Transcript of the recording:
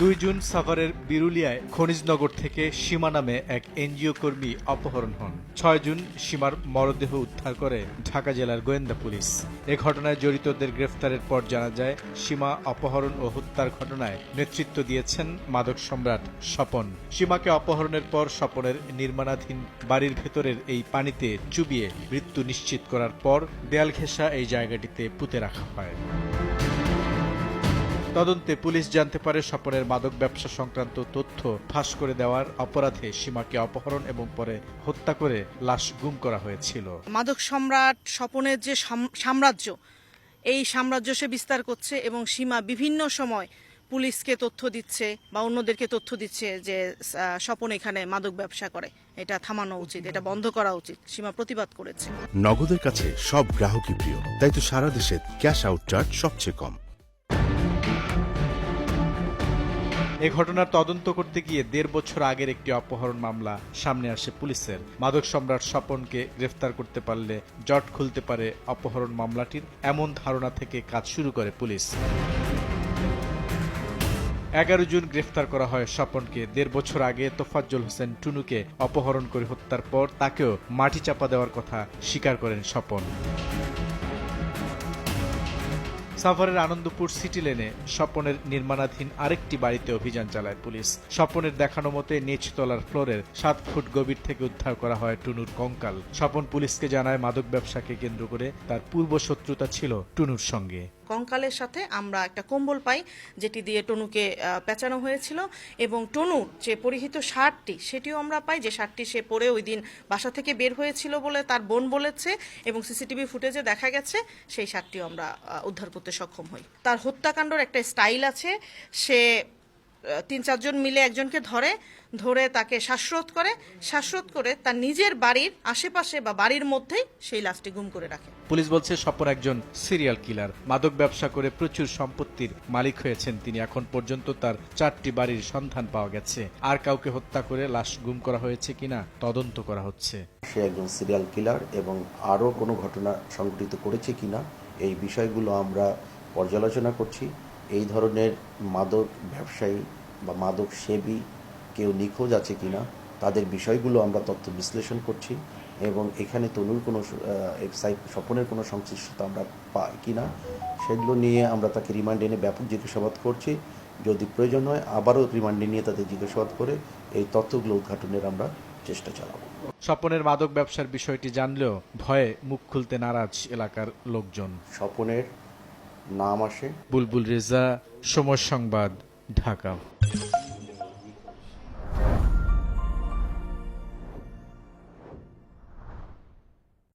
2 June সাভারের বিরুলিয়ায় খনিজনগর থেকে সীমা নামে এক এনজিও কর্মী অপহরণ হন। 6 জুন সীমার মরদেহ উদ্ধার করে ঢাকা জেলার গোয়েন্দা পুলিশ। এ ঘটনায় জড়িতদের গ্রেফতারের পর জানা যায়, সীমা অপহরণ ও হত্যার ঘটনায় নেতৃত্ব দিয়েছেন মাদক সম্রাট স্বপন। সীমাকে অপহরণের পর স্বপনের নির্মাণাধীন বাড়ির ভেতরের এই পানিতে চুবিয়ে মৃত্যু নিশ্চিত করার পর দেয়াল ঘেঁষা এই জায়গাটিতে পুঁতে রাখা হয়। তদন্তে পুলিশ জানতে পারে স্বপনের মাদক ব্যবসা সংক্রান্ত তথ্য ফাঁস করে দেওয়ার অপরাধে সীমাকে অপহরণ এবং পরে হত্যা করে লাশ গুম করা হয়েছিল। মাদক সম্রাট স্বপনের যে সাম্রাজ্য, এই সাম্রাজ্য সে বিস্তার করছে এবং সীমা বিভিন্ন সময় পুলিশকে তথ্য দিচ্ছে বা অন্যদেরকে তথ্য দিচ্ছে যে স্বপন এখানে মাদক ব্যবসা করে। এটা থামানো উচিত, এটা বন্ধ করা উচিত। সীমা প্রতিবাদ করেছে। নগদের কাছে সব গ্রাহকই প্রিয়, তাই তো সারা দেশে ক্যাশ আউট চার্জ সবচেয়ে কম। এ ঘটনার তদন্ত করতে গিয়ে 1.5 বছর আগের একটি অপহরণ মামলা সামনে আসে পুলিশের। মাদক সম্রাট স্বপনকে গ্রেফতার করতে পারলে জট খুলতে পারে অপহরণ মামলাটির, এমন ধারণা থেকে কাজ শুরু করে পুলিশ। 11 জুন গ্রেফতার করা হয় স্বপনকে। 1.5 বছর আগে তোফাজ্জল হোসেন টুনুকে অপহরণ করে হত্যার পর তাকেও মাটি চাপা দেওয়ার কথা স্বীকার করেন স্বপন। সাভারের আনন্দপুর সিটি লেনে স্বপনের নির্মাণাধীন আরেকটি বাড়িতে অভিযান চালায় পুলিশ। স্বপনের দেখানো মতে নিচতলার ফ্লোরের 7 ফুট গভীর থেকে উদ্ধার করা হয় টুনুর কঙ্কাল। স্বপন পুলিশকে জানায়, মাদক ব্যবসাকে কেন্দ্র করে তার পূর্ব শত্রুতা ছিল টুনুর সঙ্গে। কঙ্কালের সাথে আমরা একটা কম্বল পাই, যেটি দিয়ে টনুকে পেঁচানো হয়েছিল, এবং টনুর যে পরিহিত শার্টটি সেটিও আমরা পাই, যে শার্টটি সে পরে ওই দিন বাসা থেকে বের হয়েছিল বলে তার বোন বলেছে, এবং সিসিটিভি ফুটেজে দেখা গেছে সেই শার্টটিও আমরা উদ্ধার করতে সক্ষম হই। তার হত্যাকাণ্ডর একটা স্টাইল আছে। সে 3-4 জন মিলে একজনকে ধরে তাকে শ্বাসরোধ করে তার নিজের বাড়ির আশেপাশে বা বাড়ির মধ্যেই সেই লাশটি গুম করে রাখে। পুলিশ বলছে, স্বপন একজন সিরিয়াল কিলার। মাদক ব্যবসা করে প্রচুর সম্পত্তির মালিক হয়েছেন তিনি। এখন পর্যন্ত তার 4টি বাড়ির সন্ধান পাওয়া গেছে। আর কাউকে হত্যা করে লাশ গুম করা হয়েছে কিনা তদন্ত করা হচ্ছে। সে একজন সিরিয়াল কিলার এবং আরও কোনো ঘটনা সংঘটিত করেছে কিনা এই বিষয়গুলো আমরা পর্যালোচনা করছি। এই ধরনের মাদক ব্যবসায়ী বা মাদক সেবী কেউ নিখোঁজ আছে কিনা তাদের বিষয়গুলো আমরা তথ্য বিশ্লেষণ করছি, এবং এখানে তনুর কোনো স্বপনের কোনো সংশ্লিষ্টতা আমরা পাই কিনা সেগুলো নিয়ে আমরা তাকে রিমান্ডে এনে ব্যাপক জিজ্ঞাসাবাদ করছি। যদি প্রয়োজন হয় আবারও রিমান্ডে নিয়ে তাদের জিজ্ঞাসাবাদ করে এই তথ্যগুলো উদ্ঘাটনের আমরা চেষ্টা চালাবো। স্বপনের মাদক ব্যবসার বিষয়টি জানলেও ভয়ে মুখ খুলতে নারাজ এলাকার লোকজন। স্বপনের নাম আসে বুলবুল রেজা, সময় সংবাদ, ঢাকা।